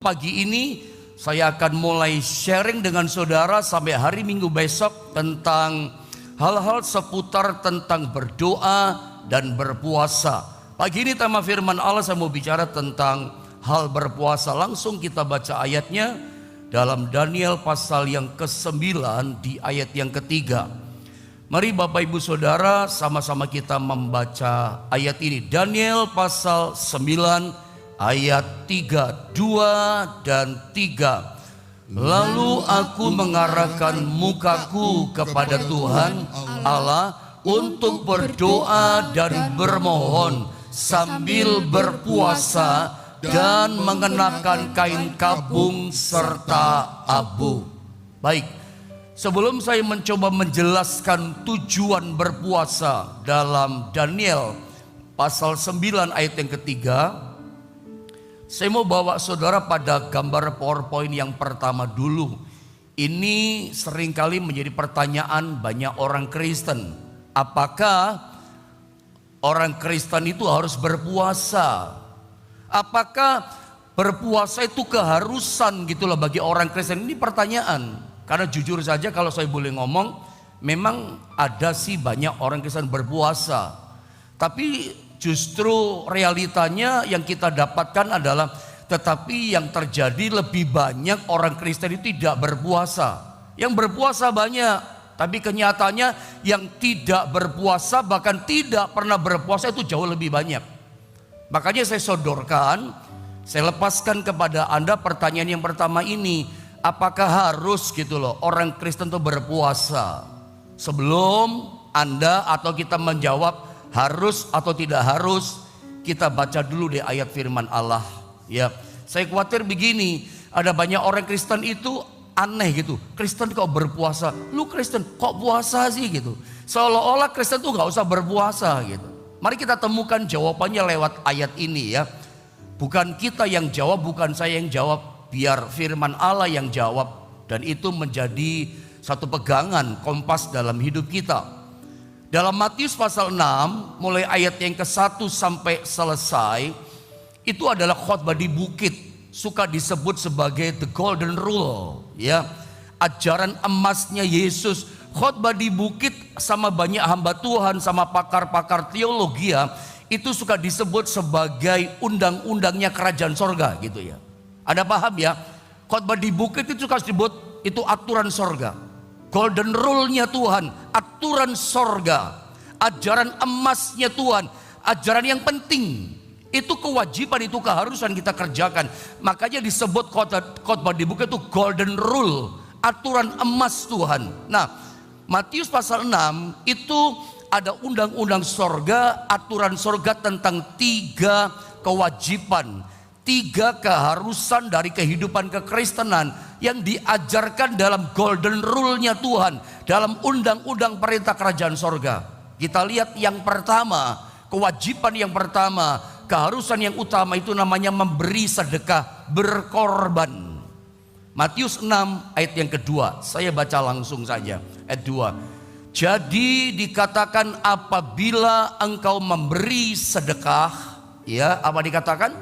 Pagi ini saya akan mulai sharing dengan saudara sampai hari Minggu besok tentang hal-hal seputar tentang berdoa dan berpuasa. Pagi ini tema firman Allah saya mau bicara tentang hal berpuasa. Langsung kita baca ayatnya dalam Daniel pasal yang ke-9 di ayat yang ketiga. Mari Bapak Ibu Saudara sama-sama kita membaca ayat ini. Daniel pasal 9 ayat 3, 2 dan 3. Lalu aku mengarahkan mukaku kepada Tuhan Allah untuk berdoa dan bermohon sambil berpuasa dan mengenakan kain kabung serta abu. Baik, sebelum saya mencoba menjelaskan tujuan berpuasa dalam Daniel pasal 9 ayat yang ketiga, saya mau bawa saudara pada gambar PowerPoint yang pertama dulu. Ini seringkali menjadi pertanyaan banyak orang Kristen. Apakah orang Kristen itu harus berpuasa? Apakah berpuasa itu keharusan gitu loh bagi orang Kristen? Ini pertanyaan. Karena jujur saja kalau saya boleh ngomong, memang ada sih banyak orang Kristen berpuasa. Tapi justru realitanya yang kita dapatkan adalah tetapi yang terjadi lebih banyak orang Kristen itu tidak berpuasa. Yang berpuasa banyak, tapi kenyataannya yang tidak berpuasa bahkan tidak pernah berpuasa itu jauh lebih banyak. Makanya saya sodorkan, saya lepaskan kepada Anda pertanyaan yang pertama ini. Apakah harus gitu loh orang Kristen itu berpuasa? Sebelum Anda atau kita menjawab harus atau tidak harus, kita baca dulu deh ayat firman Allah. Ya, saya khawatir begini, ada banyak orang Kristen itu aneh gitu. Kristen kok berpuasa? Lu Kristen kok puasa sih gitu? Seolah-olah Kristen tuh nggak usah berpuasa gitu. Mari kita temukan jawabannya lewat ayat ini ya. Bukan kita yang jawab, bukan saya yang jawab, biar firman Allah yang jawab. Dan itu menjadi satu pegangan kompas dalam hidup kita. Dalam Matius pasal 6 mulai ayat yang ke-1 sampai selesai, itu adalah khotbah di bukit, suka disebut sebagai the golden rule ya. Ajaran emasnya Yesus. Khotbah di bukit sama banyak hamba Tuhan, sama pakar-pakar teologi ya, itu suka disebut sebagai undang-undangnya kerajaan sorga gitu ya. Ada paham ya? Khotbah di bukit itu suka disebut itu aturan sorga. Golden rule-nya Tuhan, aturan sorga, ajaran emasnya Tuhan, ajaran yang penting. Itu kewajiban, itu keharusan kita kerjakan. Makanya disebut khotbah di bukit itu golden rule, aturan emas Tuhan. Nah, Matius pasal 6 itu ada undang-undang sorga, aturan sorga tentang 3 kewajiban, 3 keharusan dari kehidupan kekristenan yang diajarkan dalam golden rule-nya Tuhan, dalam undang-undang perintah kerajaan sorga. Kita lihat yang pertama, kewajiban yang pertama, keharusan yang utama itu namanya memberi sedekah, berkorban. Matius 6 ayat yang kedua, saya baca langsung saja ayat 2. Jadi dikatakan apabila engkau memberi sedekah, ya apa dikatakan?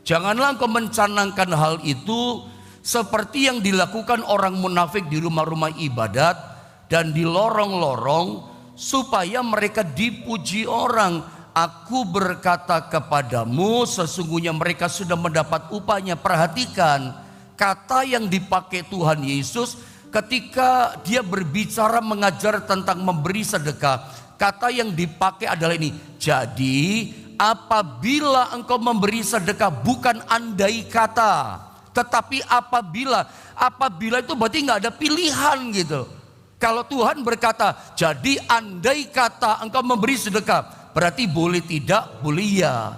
Janganlah engkau mencanangkan hal itu seperti yang dilakukan orang munafik di rumah-rumah ibadat dan di lorong-lorong supaya mereka dipuji orang. Aku berkata kepadamu, sesungguhnya mereka sudah mendapat upahnya. Perhatikan kata yang dipakai Tuhan Yesus ketika dia berbicara mengajar tentang memberi sedekah. Kata yang dipakai adalah ini. Jadi apabila engkau memberi sedekah, bukan andai kata, tetapi apabila itu berarti nggak ada pilihan gitu. Kalau Tuhan berkata, jadi andai kata engkau memberi sedekah, berarti boleh tidak, boleh ya.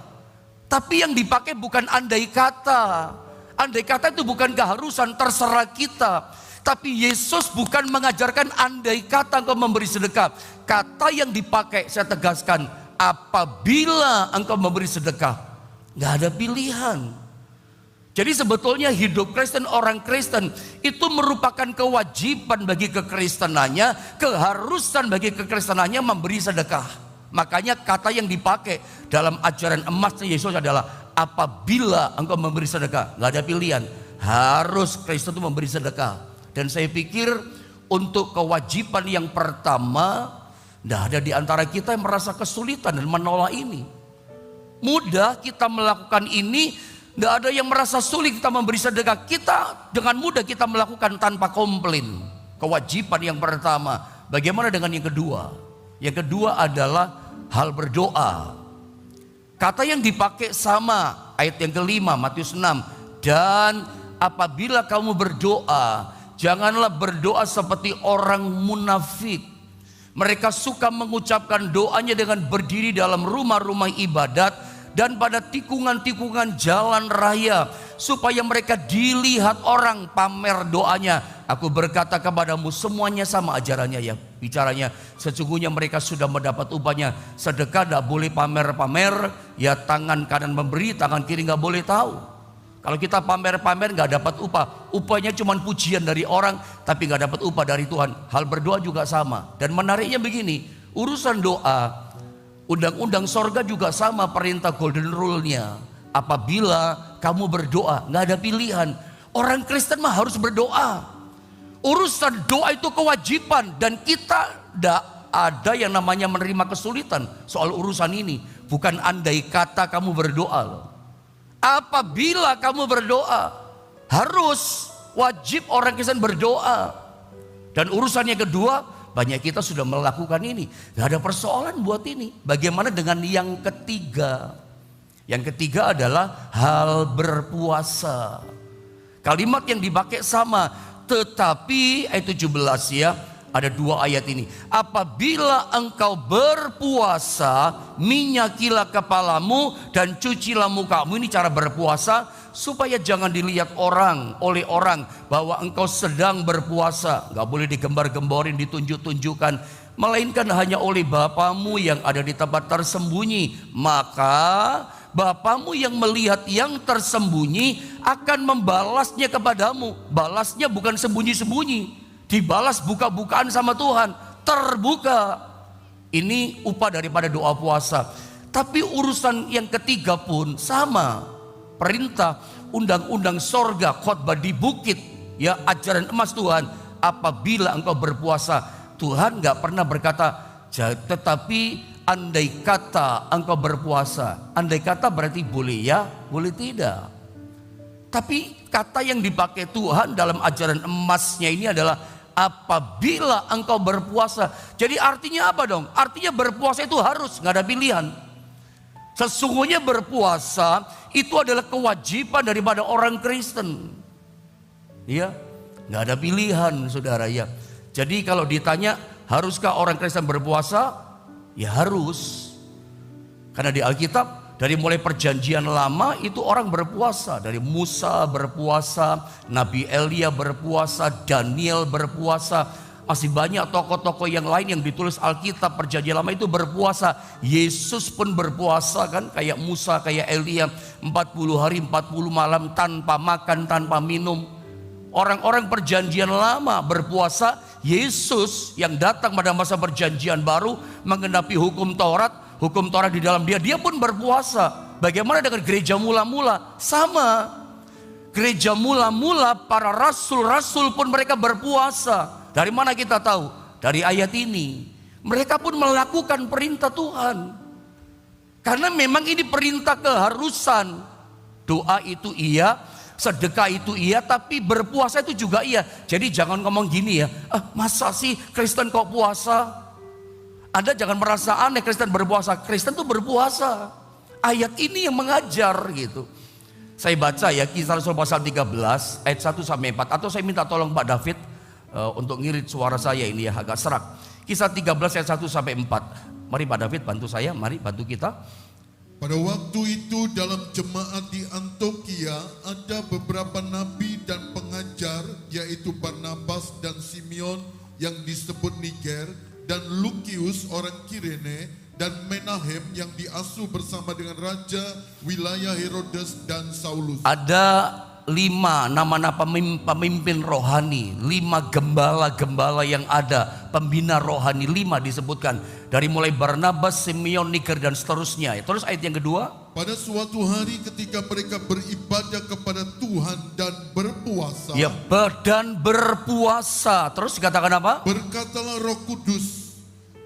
Tapi yang dipakai bukan andai kata. Andai kata itu bukan keharusan, terserah kita. Tapi Yesus bukan mengajarkan andai kata engkau memberi sedekah. Kata yang dipakai, saya tegaskan, apabila engkau memberi sedekah, nggak ada pilihan. Jadi sebetulnya hidup Kristen, orang Kristen itu merupakan kewajiban bagi kekristenannya, keharusan bagi kekristenannya memberi sedekah. Makanya kata yang dipakai dalam ajaran emasnya Yesus adalah apabila engkau memberi sedekah. Gak ada pilihan, harus Kristen itu memberi sedekah. Dan saya pikir untuk kewajiban yang pertama, tidak ada di antara kita yang merasa kesulitan dan menolak ini. Mudah kita melakukan ini, tidak ada yang merasa sulit kita memberi sedekah. Kita dengan mudah kita melakukan tanpa komplain. Kewajiban yang pertama. Bagaimana dengan yang kedua? Yang kedua adalah hal berdoa. Kata yang dipakai sama, ayat yang kelima Matius 6. Dan apabila kamu berdoa, janganlah berdoa seperti orang munafik. Mereka suka mengucapkan doanya dengan berdiri dalam rumah-rumah ibadat dan pada tikungan-tikungan jalan raya, supaya mereka dilihat orang pamer doanya. Aku berkata kepadamu, semuanya sama ajarannya ya. Bicaranya, sesungguhnya mereka sudah mendapat upahnya. Sedekah tidak boleh pamer-pamer, ya tangan kanan memberi, tangan kiri nggak boleh tahu. Kalau kita pamer-pamer nggak dapat upah, upahnya cuma pujian dari orang, tapi nggak dapat upah dari Tuhan. Hal berdoa juga sama. Dan menariknya begini, urusan doa, undang-undang sorga juga sama perintah golden rule-nya. Apabila kamu berdoa, nggak ada pilihan. Orang Kristen mah harus berdoa. Urusan doa itu kewajiban, dan kita tidak ada yang namanya menerima kesulitan soal urusan ini. Bukan andai kata kamu berdoa loh. Apabila kamu berdoa, harus wajib orang Kristen berdoa. Dan urusan yang kedua, banyak kita sudah melakukan ini, gak ada persoalan buat ini. Bagaimana dengan yang ketiga? Yang ketiga adalah hal berpuasa. Kalimat yang dipakai sama, tetapi ayat 17 ya, ada dua ayat ini. Apabila engkau berpuasa, minyakilah kepalamu dan cucilah mukamu. Ini cara berpuasa, supaya jangan dilihat oleh orang bahwa engkau sedang berpuasa. Gak boleh digembar-gemborin, ditunjuk-tunjukkan, melainkan hanya oleh Bapamu yang ada di tempat tersembunyi. Maka Bapamu yang melihat yang tersembunyi akan membalasnya kepadamu. Balasnya bukan sembunyi-sembunyi, dibalas buka-bukaan sama Tuhan, terbuka. Ini upah daripada doa puasa. Tapi urusan yang ketiga pun sama. Perintah undang-undang sorga, khotbah di bukit, ya ajaran emas Tuhan. Apabila engkau berpuasa, Tuhan gak pernah berkata, tetapi andai kata engkau berpuasa. Andai kata berarti boleh ya, boleh tidak. Tapi kata yang dipakai Tuhan dalam ajaran emasnya ini adalah apabila engkau berpuasa. Jadi artinya apa dong? Artinya berpuasa itu harus, gak ada pilihan. Sesungguhnya berpuasa itu adalah kewajiban daripada orang Kristen. Ya, gak ada pilihan saudara ya. Jadi kalau ditanya haruskah orang Kristen berpuasa? Ya harus. Karena di Alkitab dari mulai perjanjian lama itu orang berpuasa. Dari Musa berpuasa, Nabi Elia berpuasa, Daniel berpuasa. Masih banyak tokoh-tokoh yang lain yang ditulis Alkitab perjanjian lama itu berpuasa. Yesus pun berpuasa kan, kayak Musa, kayak Elia, 40 hari 40 malam tanpa makan, tanpa minum. Orang-orang perjanjian lama berpuasa. Yesus yang datang pada masa perjanjian baru menggenapi hukum Taurat di dalam dia pun berpuasa. Bagaimana dengan gereja mula-mula? Sama. Gereja mula-mula para rasul-rasul pun mereka berpuasa. Dari mana kita tahu? Dari ayat ini. Mereka pun melakukan perintah Tuhan. Karena memang ini perintah keharusan. Doa itu iya, sedekah itu iya, tapi berpuasa itu juga iya. Jadi jangan ngomong gini ya, masa sih Kristen kok puasa? Anda jangan merasa aneh Kristen berpuasa. Kristen tuh berpuasa. Ayat ini yang mengajar gitu. Saya baca ya Kisah Rasul pasal 13 ayat 1 sampai 4. Atau saya minta tolong Pak David untuk ngirit suara saya ini ya agak serak. Kisah 13 ayat 1 sampai 4. Mari Pak David bantu saya, mari bantu kita. Pada waktu itu dalam jemaat di Antioquia ada beberapa nabi dan pengajar, yaitu Barnabas dan Simeon yang disebut Niger, dan Lukius orang Kirene, dan Menahem yang diasuh bersama dengan raja wilayah Herodes dan Saulus. Ada 5 nama-nama pemimpin rohani, 5 gembala-gembala yang ada, pembina rohani 5 disebutkan. Dari mulai Barnabas, Simeon, Niger dan seterusnya. Terus ayat yang kedua. Pada suatu hari ketika mereka beribadah kepada Tuhan dan berpuasa, Ya, dan berpuasa. Terus dikatakan apa? berkatalah Roh Kudus,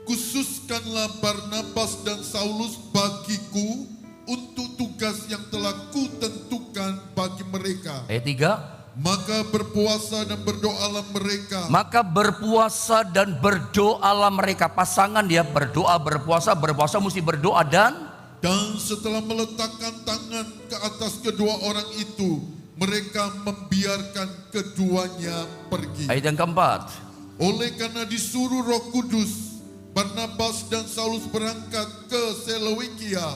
khususkanlah Barnabas dan Saulus bagiku untuk tugas yang telah kutentukan bagi mereka. Ayat 3. Maka berpuasa dan berdoalah mereka. Maka berpuasa dan berdoalah mereka. Pasangan dia, berdoa, berpuasa. Berpuasa mesti berdoa Dan setelah meletakkan tangan ke atas kedua orang itu, mereka membiarkan keduanya pergi. ayat yang keempat. Oleh karena disuruh Roh Kudus, Barnabas dan Saulus berangkat ke Seleukia,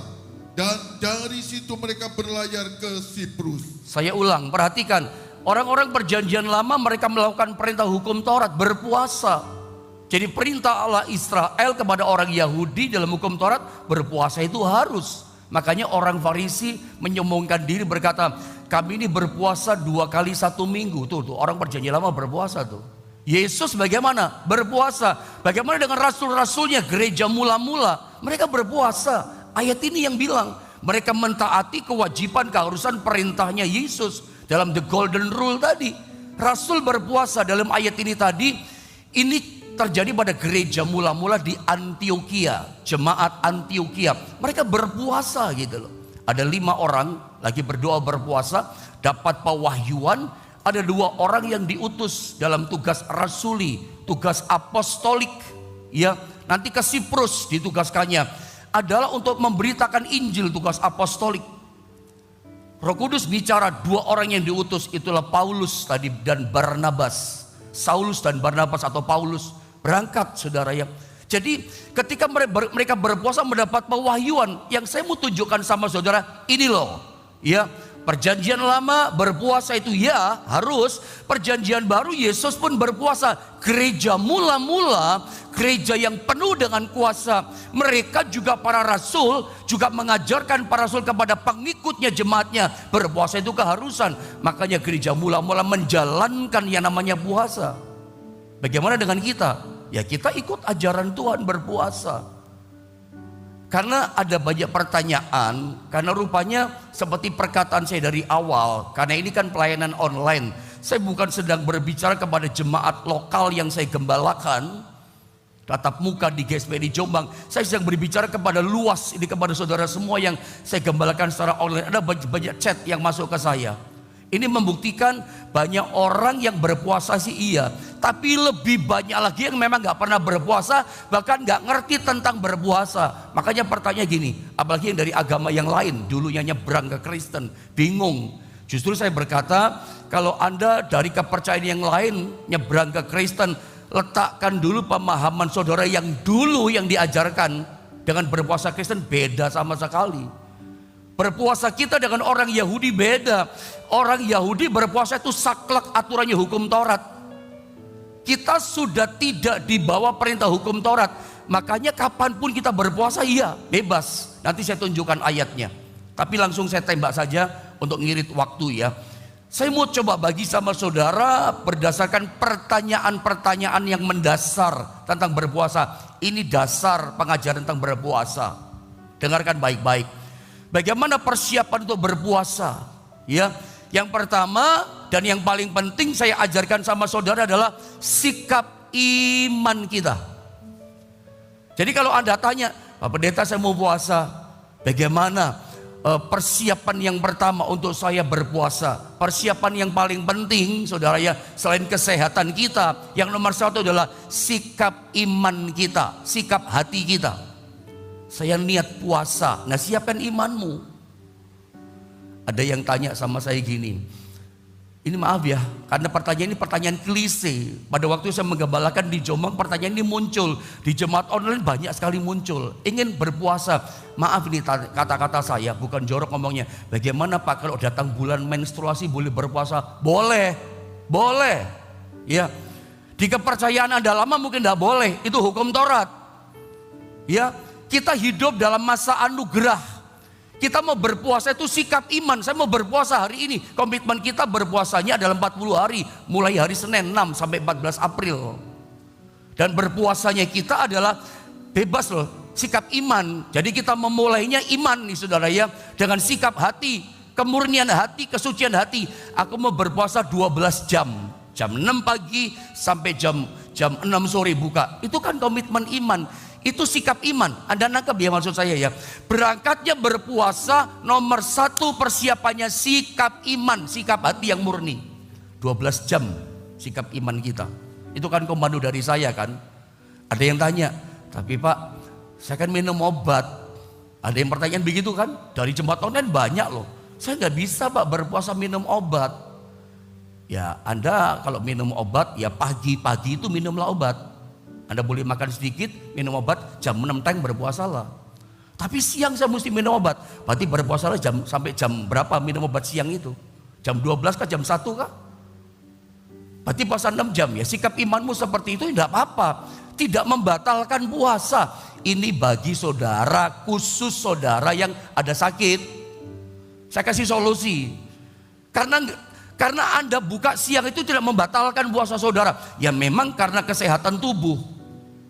dan dari situ mereka berlayar ke Siprus. Saya ulang, perhatikan. Orang-orang perjanjian lama mereka melakukan perintah hukum Taurat, berpuasa. Jadi perintah Allah Israel kepada orang Yahudi dalam hukum Taurat, berpuasa itu harus. Makanya orang Farisi menyombongkan diri berkata, kami ini berpuasa 2 kali 1 minggu. Tuh orang perjanjian lama berpuasa tuh. Yesus bagaimana? Berpuasa. Bagaimana dengan rasul-rasulnya, gereja mula-mula? Mereka berpuasa. Ayat ini yang bilang, mereka mentaati kewajiban keharusan perintahnya Yesus dalam the golden rule tadi. Rasul berpuasa dalam ayat ini tadi, ini terjadi pada gereja mula-mula di Antioquia, jemaat Antioquia. Mereka berpuasa gitu loh. Ada 5 orang lagi berdoa berpuasa, dapat pewahyuan. Ada 2 orang yang diutus dalam tugas rasuli, tugas apostolik. Ya, nanti ke Siprus ditugaskannya adalah untuk memberitakan Injil, tugas apostolik. Roh Kudus bicara 2 orang yang diutus, itulah Paulus tadi dan Barnabas. Saulus dan Barnabas atau Paulus berangkat, saudara ya. Jadi ketika mereka berpuasa mendapat pewahyuan, yang saya mau tunjukkan sama saudara ini loh, ya. Perjanjian lama berpuasa itu ya harus, perjanjian baru Yesus pun berpuasa. Gereja mula-mula, gereja yang penuh dengan kuasa, mereka juga para rasul juga mengajarkan para rasul kepada pengikutnya, jemaatnya, berpuasa itu keharusan. Makanya gereja mula-mula menjalankan yang namanya puasa. Bagaimana dengan kita? Ya kita ikut ajaran Tuhan berpuasa. Karena ada banyak pertanyaan, karena rupanya seperti perkataan saya dari awal, karena ini kan pelayanan online, saya bukan sedang berbicara kepada jemaat lokal yang saya gembalakan, tatap muka di GSP di Jombang. Saya sedang berbicara kepada luas ini, kepada saudara semua yang saya gembalakan secara online. Ada banyak chat yang masuk ke saya. Ini membuktikan banyak orang yang berpuasa sih iya, tapi lebih banyak lagi yang memang gak pernah berpuasa, bahkan gak ngerti tentang berpuasa. Makanya pertanyaan gini, apalagi yang dari agama yang lain, dulunya nyebrang ke Kristen, bingung. Justru saya berkata, kalau Anda dari kepercayaan yang lain nyebrang ke Kristen, letakkan dulu pemahaman saudara yang dulu yang diajarkan dengan berpuasa Kristen beda sama sekali. Berpuasa kita dengan orang Yahudi beda. Orang Yahudi berpuasa itu saklek aturannya hukum Taurat. Kita sudah tidak di bawah perintah hukum Taurat. Makanya kapanpun kita berpuasa iya bebas. Nanti saya tunjukkan ayatnya. Tapi langsung saya tembak saja untuk ngirit waktu ya. Saya mau coba bagi sama saudara berdasarkan pertanyaan-pertanyaan yang mendasar tentang berpuasa. Ini dasar pengajaran tentang berpuasa. Dengarkan baik-baik. Bagaimana persiapan untuk berpuasa? Ya, yang pertama dan yang paling penting saya ajarkan sama saudara adalah sikap iman kita. Jadi kalau Anda tanya, Pak Pendeta saya mau puasa, bagaimana persiapan yang pertama untuk saya berpuasa? Persiapan yang paling penting saudara ya, selain kesehatan kita, yang nomor 1 adalah sikap iman kita, sikap hati kita. Saya niat puasa, nah siapkan imanmu. Ada yang tanya sama saya gini, ini maaf ya, karena pertanyaan ini pertanyaan klise. Pada waktu saya menggembalakan di Jombang, pertanyaan ini muncul. Di jemaat online banyak sekali muncul, ingin berpuasa. Maaf ini kata-kata saya, bukan jorok ngomongnya. Bagaimana Pak kalau datang bulan menstruasi boleh berpuasa? Boleh, boleh. Ya, di kepercayaan Anda lama mungkin tidak boleh, itu hukum Taurat. Ya, kita hidup dalam masa anugerah. Kita mau berpuasa itu sikap iman. Saya mau berpuasa hari ini. Komitmen kita berpuasanya adalah 40 hari. Mulai hari Senin 6 sampai 14 April. Dan berpuasanya kita adalah bebas loh. sikap iman. Jadi kita memulainya iman nih saudara ya, dengan sikap hati, kemurnian hati, kesucian hati. Aku mau berpuasa 12 jam. Jam 6 pagi sampai jam 6 sore buka. Itu kan komitmen iman. Itu sikap iman. Anda nangkep ya maksud saya ya. Berangkatnya berpuasa nomor 1 persiapannya sikap iman, sikap hati yang murni. 12 jam sikap iman kita. Itu kan komando dari saya kan. Ada yang tanya, tapi Pak, saya kan minum obat. Ada yang pertanyaan begitu kan. Dari jemaat online banyak loh. Saya nggak bisa Pak berpuasa minum obat. Ya Anda kalau minum obat ya pagi-pagi itu minumlah obat. Anda boleh makan sedikit, minum obat, jam 6 teng berpuasalah. Tapi siang saya mesti minum obat. Berarti berpuasalah sampai jam berapa minum obat siang itu? Jam 12 kah, jam 1 kah? Berarti puasa 6 jam ya. Sikap imanmu seperti itu tidak apa-apa. Tidak membatalkan puasa. Ini bagi saudara, khusus saudara yang ada sakit. Saya kasih solusi. Karena Anda buka siang itu tidak membatalkan puasa saudara. Ya memang karena kesehatan tubuh.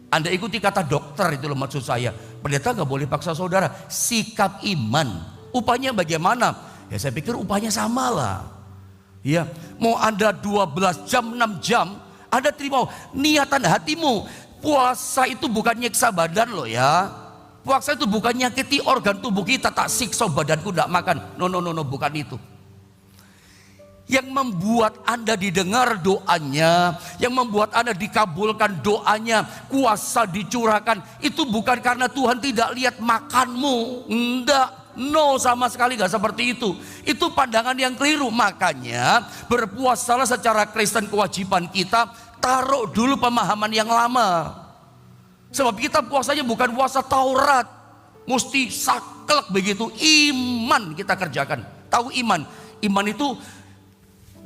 Anda ikuti kata dokter itu loh maksud saya. Pendeta gak boleh paksa saudara. Sikap iman. Upahnya bagaimana? Ya saya pikir upahnya sama lah. Ya, mau Anda 12 jam, 6 jam, Anda terima niatan hatimu. Puasa itu bukan nyiksa badan loh ya. Puasa itu bukan nyakiti organ tubuh kita. Tak siksa badanku gak makan. No, bukan itu. Yang membuat Anda didengar doanya, yang membuat Anda dikabulkan doanya, kuasa dicurahkan, itu bukan karena Tuhan tidak lihat makanmu. Enggak, no, sama sekali gak seperti itu. Itu pandangan yang keliru. Makanya berpuasalah secara Kristen, kewajiban kita. Taruh dulu pemahaman yang lama. Sebab kita puasanya bukan puasa Taurat, mesti saklek begitu. Iman kita kerjakan. Tahu iman? Iman itu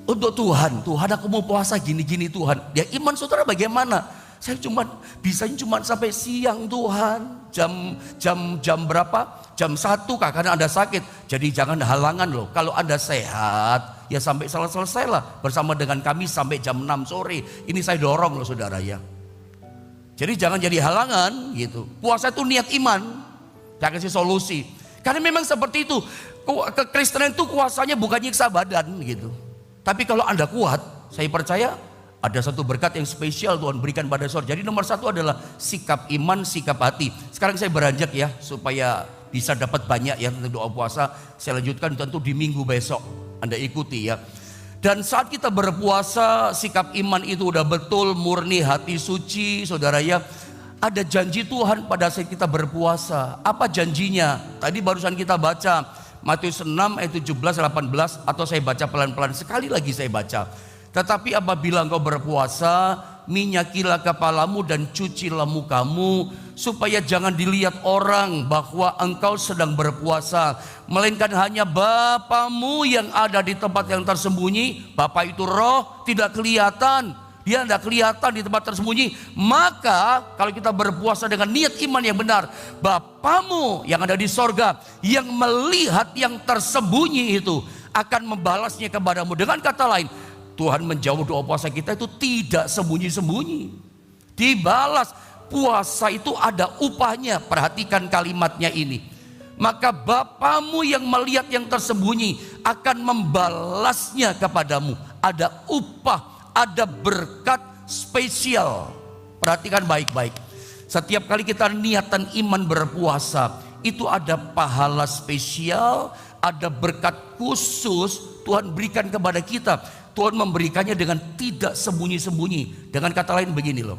untuk Tuhan. Tuhan, aku mau puasa gini-gini Tuhan. Ya iman saudara bagaimana? Saya bisanya cuma sampai siang Tuhan. Jam berapa? Jam 1 kah? Karena Anda sakit. Jadi jangan halangan loh. Kalau Anda sehat, ya sampai selesai lah bersama dengan kami sampai jam 6 sore. Ini saya dorong loh saudara ya. Jadi jangan jadi halangan gitu. Puasa itu niat iman. Saya kasih solusi. Karena memang seperti itu. Kekristenan itu kuasanya bukan nyiksa badan gitu. Tapi kalau Anda kuat, saya percaya ada satu berkat yang spesial Tuhan berikan pada saudara. Jadi nomor 1 adalah sikap iman, sikap hati. Sekarang saya beranjak ya, supaya bisa dapat banyak ya tentang doa puasa. Saya lanjutkan tentu di minggu besok. Anda ikuti ya. Dan saat kita berpuasa, sikap iman itu udah betul, murni, hati suci, saudara ya. Ada janji Tuhan pada saat kita berpuasa. Apa janjinya? Tadi barusan kita baca Matius 6 ayat 17-18, atau saya baca pelan-pelan, sekali lagi saya baca. Tetapi apabila engkau berpuasa, minyakilah kepalamu dan cucilah mukamu, supaya jangan dilihat orang bahwa engkau sedang berpuasa, melainkan hanya Bapamu yang ada di tempat yang tersembunyi. Bapa itu roh, tidak kelihatan. Dia tidak kelihatan di tempat tersembunyi. Maka kalau kita berpuasa dengan niat iman yang benar, Bapamu yang ada di sorga, yang melihat yang tersembunyi itu, akan membalasnya kepadamu. Dengan kata lain, Tuhan menjawab doa puasa kita itu tidak sembunyi-sembunyi, dibalas. Puasa itu ada upahnya. Perhatikan kalimatnya ini. Maka Bapamu yang melihat yang tersembunyi akan membalasnya kepadamu. Ada upah, ada berkat spesial. Perhatikan baik-baik. Setiap kali kita niatan iman berpuasa, itu ada pahala spesial, ada berkat khusus Tuhan berikan kepada kita. Tuhan memberikannya dengan tidak sembunyi-sembunyi. Dengan kata lain begini loh,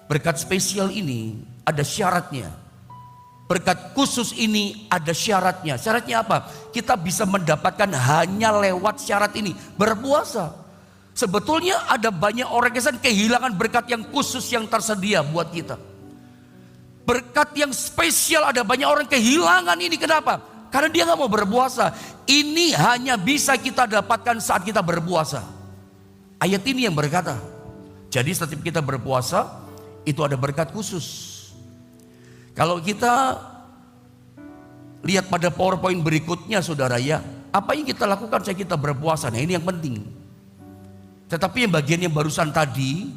berkat spesial ini ada syaratnya. Berkat khusus ini ada syaratnya. Syaratnya apa? Kita bisa mendapatkan hanya lewat syarat ini, berpuasa. Sebetulnya ada banyak orang yang kehilangan berkat yang khusus yang tersedia buat kita. Berkat yang spesial ada banyak orang kehilangan ini. Kenapa? Karena dia gak mau berpuasa. Ini hanya bisa kita dapatkan saat kita berpuasa. Ayat ini yang berkata. Jadi setiap kita berpuasa, itu ada berkat khusus. Kalau kita lihat pada PowerPoint berikutnya saudara ya, apa yang kita lakukan saat kita berpuasa? Nah ini yang penting. Tetapi yang bagian yang barusan tadi,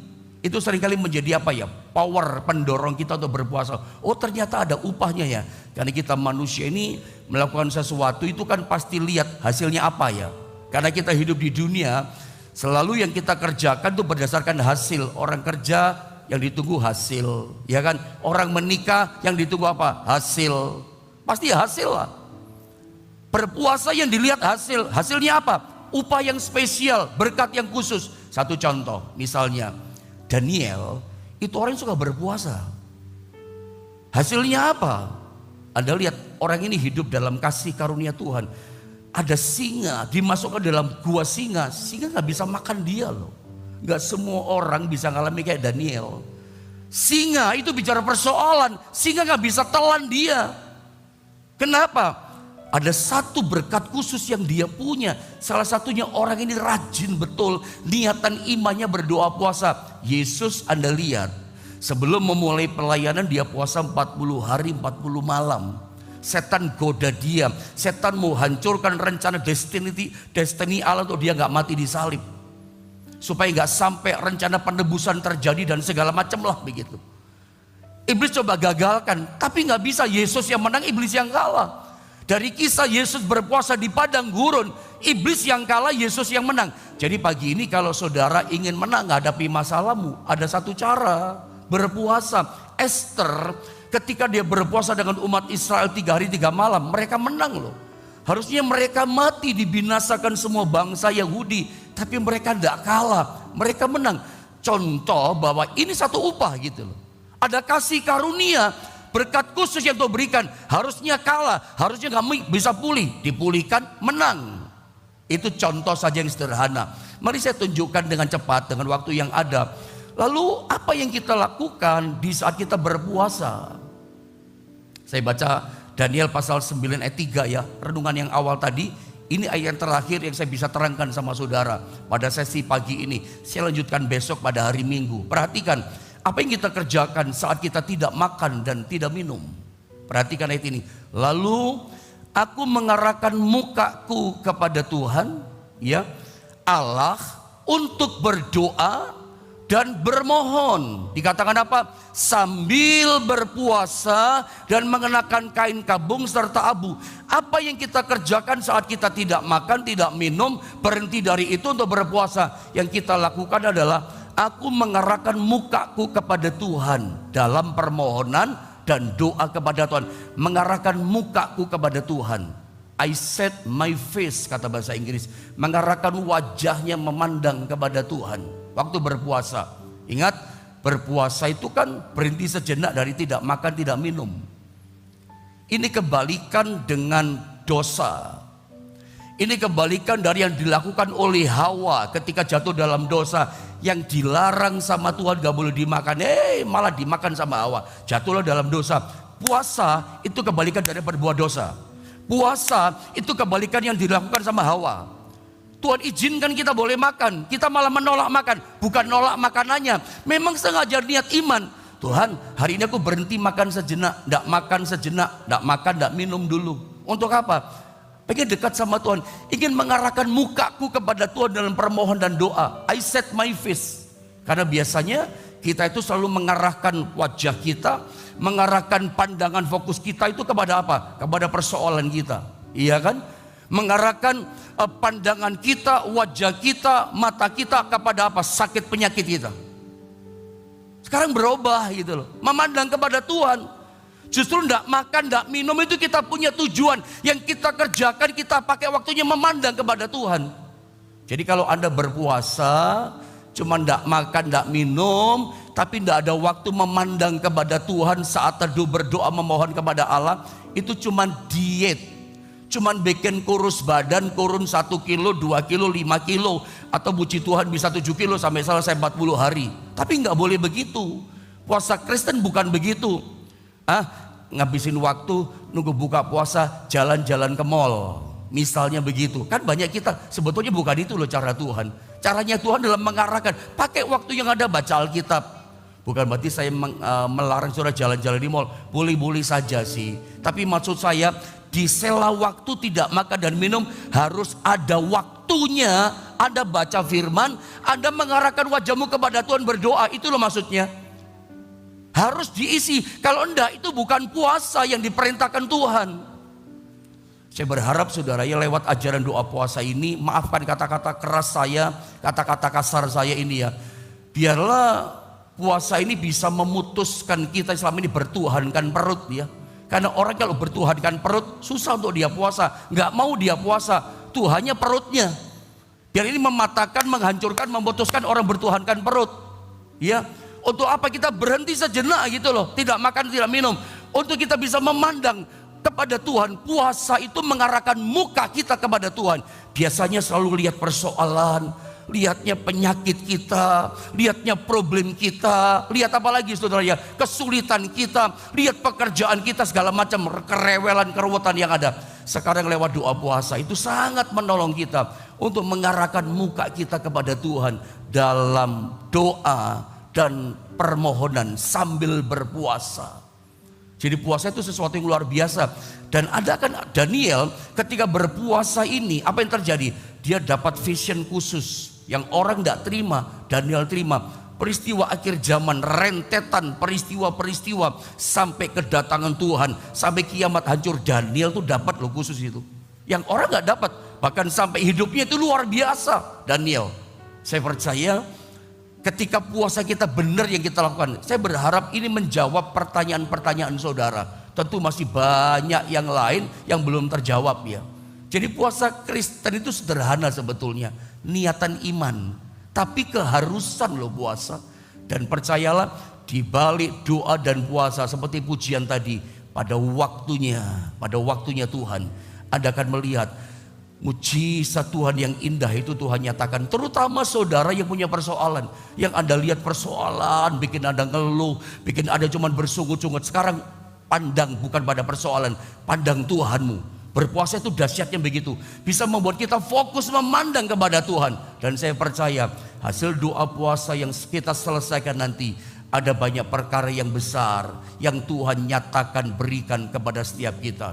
Itu seringkali menjadi apa ya? Power pendorong kita untuk berpuasa. Oh ternyata ada upahnya ya. Karena kita manusia ini melakukan sesuatu itu kan pasti lihat hasilnya apa ya. Karena kita hidup di dunia, selalu yang kita kerjakan itu berdasarkan hasil. Orang kerja yang ditunggu hasil, ya kan? Orang menikah yang ditunggu apa? Hasil. Pasti hasil lah. Berpuasa yang dilihat hasil. Hasilnya apa? Upah yang spesial, berkat yang khusus. Satu contoh, misalnya Daniel, itu orang yang suka berpuasa. Hasilnya apa? Anda lihat orang ini hidup dalam kasih karunia Tuhan. Ada singa dimasukkan dalam gua singa. Singa gak bisa makan dia loh. Gak semua orang bisa ngalami kayak Daniel. Singa itu bicara persoalan. Singa gak bisa telan dia. Kenapa? Ada satu berkat khusus yang dia punya. Salah satunya orang ini rajin betul. Niatan imannya berdoa puasa. Yesus Anda lihat. Sebelum memulai pelayanan dia puasa 40 hari 40 malam. Setan goda dia. Setan mau hancurkan rencana destiny Allah untuk dia gak mati di salib. Supaya gak sampai rencana penebusan terjadi dan segala macam lah begitu. Iblis coba gagalkan. Tapi gak bisa. Yesus yang menang, iblis yang kalah. Dari kisah Yesus berpuasa di padang gurun, iblis yang kalah, Yesus yang menang. Jadi pagi ini kalau saudara ingin menang menghadapi masalahmu, ada satu cara, berpuasa. Esther ketika dia berpuasa dengan umat Israel 3 hari 3 malam, mereka menang loh. Harusnya mereka mati, dibinasakan semua bangsa Yahudi, tapi mereka tidak kalah, mereka menang. Contoh bahwa ini satu upah gitu loh. Ada kasih karunia, berkat khusus yang Tuhan berikan. Harusnya kalah, harusnya gak bisa pulih, dipulihkan, menang. Itu contoh saja yang sederhana. Mari saya tunjukkan dengan cepat, dengan waktu yang ada. Lalu apa yang kita lakukan di saat kita berpuasa? Saya baca Daniel pasal 9 ayat 3 ya, renungan yang awal tadi. Ini ayat yang terakhir yang saya bisa terangkan sama saudara pada sesi pagi ini. Saya lanjutkan besok pada hari Minggu. Perhatikan apa yang kita kerjakan saat kita tidak makan dan tidak minum. Perhatikan ayat ini. Lalu aku mengarahkan mukaku kepada Tuhan, ya Allah, untuk berdoa dan bermohon. Dikatakan apa? Sambil berpuasa dan mengenakan kain kabung serta abu. Apa yang kita kerjakan saat kita tidak makan, tidak minum, berhenti dari itu untuk berpuasa? Yang kita lakukan adalah aku mengarahkan mukaku kepada Tuhan dalam permohonan dan doa kepada Tuhan. Mengarahkan mukaku kepada Tuhan. I set my face, kata bahasa Inggris. Mengarahkan wajahnya memandang kepada Tuhan waktu berpuasa. Ingat, berpuasa itu kan berhenti sejenak dari tidak makan, tidak minum. Ini kebalikan dengan dosa. Ini kebalikan dari yang dilakukan oleh Hawa ketika jatuh dalam dosa. Yang dilarang sama Tuhan gak boleh dimakan, malah dimakan sama Hawa. Jatuhlah dalam dosa. Puasa itu kebalikan dari berbuat dosa. Puasa itu kebalikan yang dilakukan sama Hawa. Tuhan izinkan kita boleh makan, kita malah menolak makan. Bukan nolak makanannya, memang sengaja niat iman. Tuhan, hari ini aku berhenti makan sejenak, tidak makan sejenak, tidak makan, tidak minum dulu. Untuk apa? Pengen dekat sama Tuhan, ingin mengarahkan mukaku kepada Tuhan dalam permohonan dan doa. I set my face. Karena biasanya kita itu selalu mengarahkan wajah kita, mengarahkan pandangan fokus kita itu kepada apa? Kepada persoalan kita. Iya kan? Mengarahkan pandangan kita, wajah kita, mata kita kepada apa? Sakit penyakit kita. Sekarang berubah gitu loh, memandang kepada Tuhan. Justru tidak makan, tidak minum itu kita punya tujuan. Yang kita kerjakan, kita pakai waktunya memandang kepada Tuhan. Jadi kalau Anda berpuasa, cuma tidak makan, tidak minum, tapi tidak ada waktu memandang kepada Tuhan saat teduh berdoa memohon kepada Allah, itu cuma diet. Cuman bikin kurus badan, kurun 1 kilo, 2 kilo, 5 kilo. Atau puji Tuhan bisa 7 kilo sampai selesai 40 hari. Tapi nggak boleh begitu. Puasa Kristen bukan begitu. Ngabisin waktu nunggu buka puasa jalan-jalan ke mall. Misalnya begitu. Kan banyak kita sebetulnya bukan itu loh cara Tuhan. Caranya Tuhan dalam mengarahkan. Pakai waktu yang ada, baca Alkitab. Bukan berarti saya melarang saudara jalan-jalan di mall. Boleh-boleh saja sih. Tapi maksud saya, di sela waktu tidak makan dan minum harus ada waktu waktunya Anda baca firman, Anda mengarahkan wajahmu kepada Tuhan berdoa. Itu loh maksudnya. Harus diisi. Kalau enggak, itu bukan puasa yang diperintahkan Tuhan. Saya berharap saudara ya, lewat ajaran doa puasa ini, maafkan kata-kata keras saya, kata-kata kasar saya ini ya. Biarlah puasa ini bisa memutuskan kita selama ini bertuhankan perut ya. Karena orang kalau bertuhankan perut, susah untuk dia puasa. Nggak mau dia puasa, Tuhannya perutnya. Biar ini mematahkan, menghancurkan, memutuskan orang bertuhankan perut. Ya, untuk apa kita berhenti sejenak gitu loh, tidak makan, tidak minum. Untuk kita bisa memandang kepada Tuhan. Puasa itu mengarahkan muka kita kepada Tuhan. Biasanya selalu lihat persoalan, lihatnya penyakit kita, lihatnya problem kita, lihat apa lagi saudara ya, kesulitan kita, lihat pekerjaan kita, segala macam kerewelan, keruwetan yang ada. Sekarang lewat doa puasa itu sangat menolong kita untuk mengarahkan muka kita kepada Tuhan dalam doa dan permohonan sambil berpuasa. Jadi puasa itu sesuatu yang luar biasa. Dan ada kan Daniel ketika berpuasa ini, apa yang terjadi? Dia dapat vision khusus yang orang tidak terima, Daniel terima. Peristiwa akhir zaman, rentetan peristiwa-peristiwa sampai kedatangan Tuhan, sampai kiamat hancur. Daniel tuh dapat loh khusus itu, yang orang nggak dapat. Bahkan sampai hidupnya itu luar biasa Daniel. Saya percaya ketika puasa kita benar yang kita lakukan, saya berharap ini menjawab pertanyaan-pertanyaan saudara. Tentu masih banyak yang lain yang belum terjawab ya. Jadi puasa Kristen itu sederhana sebetulnya, niatan iman, tapi keharusan loh puasa. Dan percayalah, di balik doa dan puasa seperti pujian tadi, pada waktunya Tuhan, Anda akan melihat mujizat Tuhan yang indah itu Tuhan nyatakan. Terutama saudara yang punya persoalan, yang Anda lihat persoalan bikin Anda ngeluh, bikin Anda cuma bersungut-sungut. Sekarang pandang bukan pada persoalan, pandang Tuhanmu. Berpuasa itu dahsyatnya begitu, bisa membuat kita fokus memandang kepada Tuhan. Dan saya percaya hasil doa puasa yang kita selesaikan nanti, ada banyak perkara yang besar yang Tuhan nyatakan berikan kepada setiap kita.